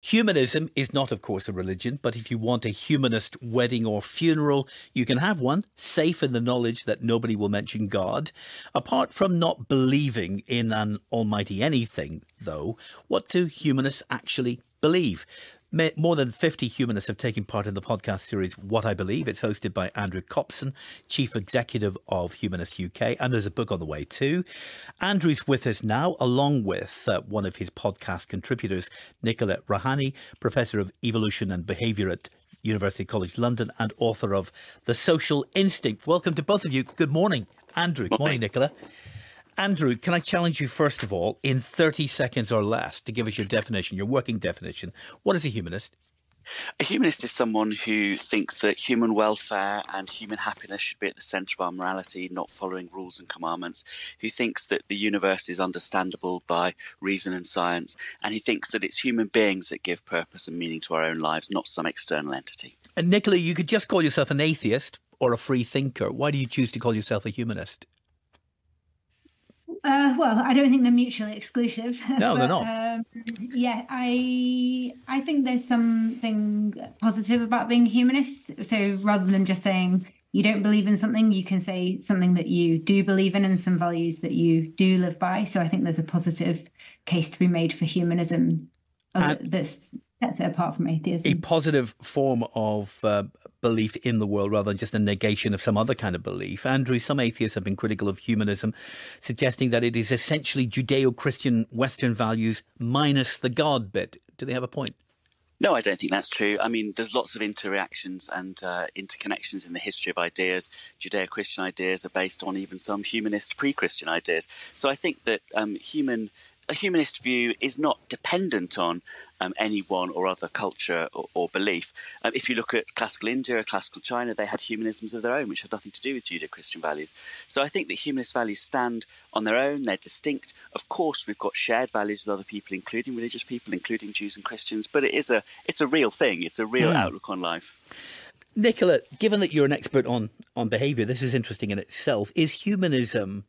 Humanism is not, of course, a religion, but if you want a humanist wedding or funeral, you can have one, safe in the knowledge that nobody will mention God. Apart from not believing in an almighty anything, though, what do humanists actually believe? More than 50 humanists have taken part in the podcast series What I Believe. It's hosted by Andrew Copson, Chief Executive of Humanists UK, and there's a book on the way too. Andrew's with us now, along with one of his podcast contributors, Nichola Raihani, Professor of Evolution and Behaviour at University College London and author of The Social Instinct. Welcome to both of you. Good morning, Andrew. Good morning, Nichola. Andrew, can I challenge you, first of all, in 30 seconds or less, to give us your definition, your working definition? What is a humanist? A humanist is someone who thinks that human welfare and human happiness should be at the centre of our morality, not following rules and commandments, who thinks that the universe is understandable by reason and science, and who thinks that it's human beings that give purpose and meaning to our own lives, not some external entity. And Nichola, you could just call yourself an atheist or a free thinker. Why do you choose to call yourself a humanist? Well, I don't think they're mutually exclusive. No, they're not. I think there's something positive about being a humanist. So rather than just saying you don't believe in something, you can say something that you do believe in and some values that you do live by. So I think there's a positive case to be made for humanism that sets it apart from atheism. A positive form of belief in the world rather than just a negation of some other kind of belief. Andrew, some atheists have been critical of humanism, suggesting that it is essentially Judeo-Christian Western values minus the God bit. Do they have a point? No, I don't think that's true. I mean, there's lots of interreactions and interconnections in the history of ideas. Judeo-Christian ideas are based on even some humanist pre-Christian ideas. So I think that a humanist view is not dependent on any one or other culture or belief. If you look at classical India or classical China, they had humanisms of their own, which had nothing to do with Judeo-Christian values. So I think that humanist values stand on their own. They're distinct. Of course, we've got shared values with other people, including religious people, including Jews and Christians. But it's a real thing. It's a real outlook on life. Nichola, given that you're an expert on behaviour, this is interesting in itself. Is humanism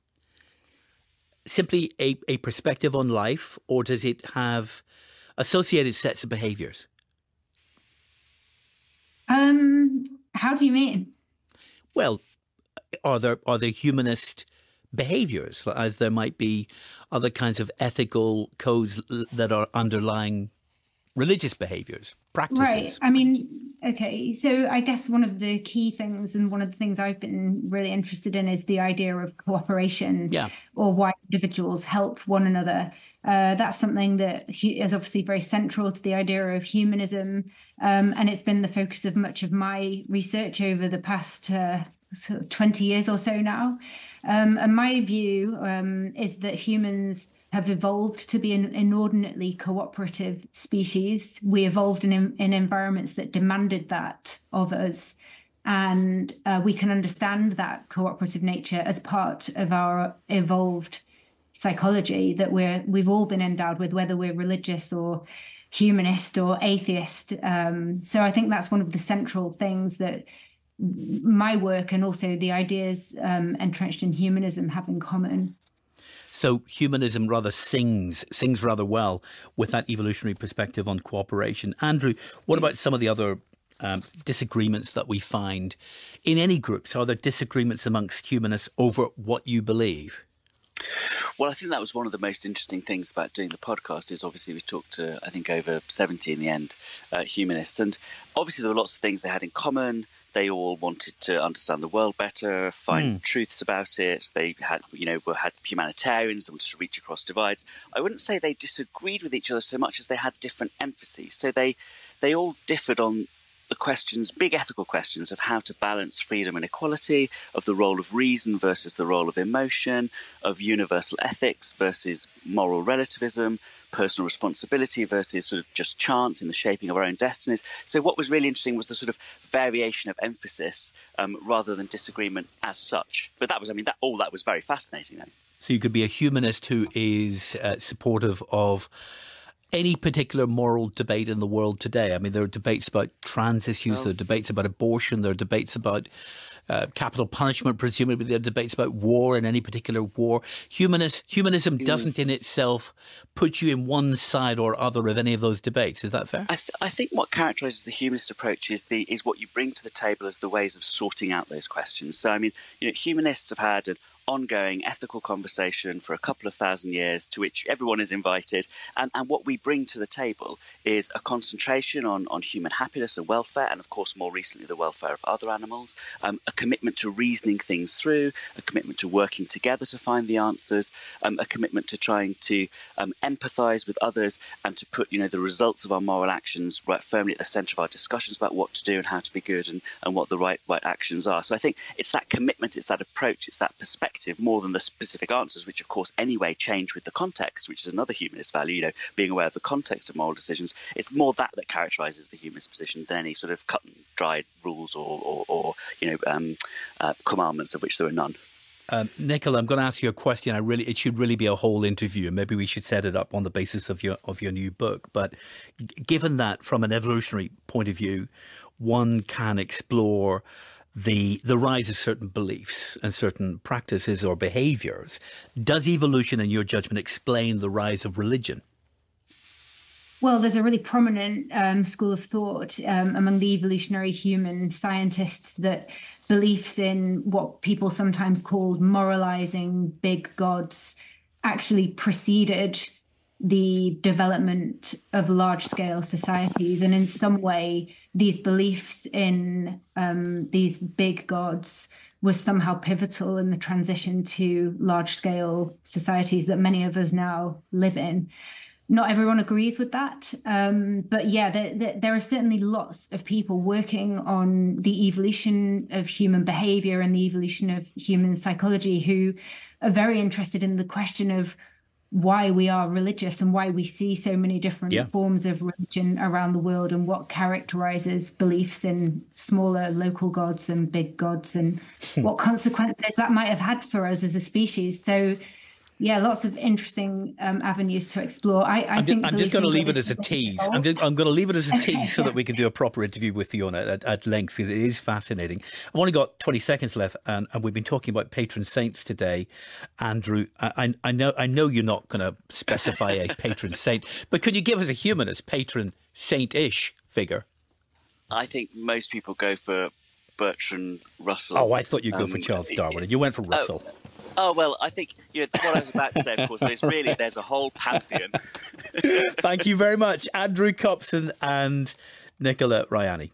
simply a perspective on life, or does it have associated sets of behaviours? How do you mean? Well, are there humanist behaviours, as there might be other kinds of ethical codes that are underlying religious behaviours, practices? Right. I mean, okay. So I guess one of the key things and one of the things I've been really interested in is the idea of cooperation, or why individuals help one another. That's something that is obviously very central to the idea of humanism. And it's been the focus of much of my research over the past sort of 20 years or so now. And my view is that humans have evolved to be an inordinately cooperative species. We evolved in environments that demanded that of us. And we can understand that cooperative nature as part of our evolved psychology that we've all been endowed with, whether we're religious or humanist or atheist. So I think that's one of the central things that my work and also the ideas entrenched in humanism have in common. So humanism rather sings rather well with that evolutionary perspective on cooperation. Andrew, what about some of the other disagreements that we find in any groups? Are there disagreements amongst humanists over what you believe? Well, I think that was one of the most interesting things about doing the podcast is obviously we talked to, I think, over 70 in the end, humanists. And obviously there were lots of things they had in common. They all wanted to understand the world better, find truths about it. They had, had humanitarians that wanted to reach across divides. I wouldn't say they disagreed with each other so much as they had different emphases. So they all differed on the questions, big ethical questions of how to balance freedom and equality, of the role of reason versus the role of emotion, of universal ethics versus moral relativism, personal responsibility versus sort of just chance in the shaping of our own destinies. So what was really interesting was the sort of variation of emphasis rather than disagreement as such. But that was, that was very fascinating then. So you could be a humanist who is supportive of any particular moral debate in the world today? I mean, there are debates about trans issues, there are debates about abortion, there are debates about capital punishment, presumably there are debates about war and any particular war. Humanism doesn't in itself put you in one side or other of any of those debates. Is that fair? I think what characterises the humanist approach is what you bring to the table as the ways of sorting out those questions. So, I mean, humanists have had an ongoing ethical conversation for a couple of thousand years to which everyone is invited. And what we bring to the table is a concentration on human happiness and welfare, and of course, more recently, the welfare of other animals, a commitment to reasoning things through, a commitment to working together to find the answers, a commitment to trying to empathise with others and to put, the results of our moral actions right firmly at the centre of our discussions about what to do and how to be good and what the right actions are. So I think it's that commitment, it's that approach, it's that perspective more than the specific answers, which of course anyway change with the context, which is another humanist value, being aware of the context of moral decisions. It's more that characterises the humanist position than any sort of cut and dried rules or commandments, of which there are none. Nichola, I'm going to ask you a question. It should really be a whole interview. Maybe we should set it up on the basis of your new book. But given that from an evolutionary point of view, one can explore the rise of certain beliefs and certain practices or behaviours. Does evolution, in your judgment, explain the rise of religion? Well, there's a really prominent school of thought among the evolutionary human scientists that beliefs in what people sometimes called moralizing big gods actually preceded the development of large-scale societies. And in some way, these beliefs in these big gods was somehow pivotal in the transition to large-scale societies that many of us now live in. Not everyone agrees with that. But yeah, there are certainly lots of people working on the evolution of human behavior and the evolution of human psychology who are very interested in the question of why we are religious and why we see so many different forms of religion around the world and what characterizes beliefs in smaller local gods and big gods and what consequences that might have had for us as a species. So yeah, lots of interesting avenues to explore. I'm just going to leave it as a tease. I'm going to leave it as a tease so that we can do a proper interview with Fiona at length, because it is fascinating. I've only got 20 seconds left, and we've been talking about patron saints today. Andrew, I know you're not going to specify a patron saint, but could you give us a humanist patron saint-ish figure? I think most people go for Bertrand Russell. Oh, I thought you'd go for Charles Darwin, and you went for Russell. Oh, well, I think what I was about to say, of course, is really there's a whole pantheon. Thank you very much, Andrew Copson and Nichola Raihani.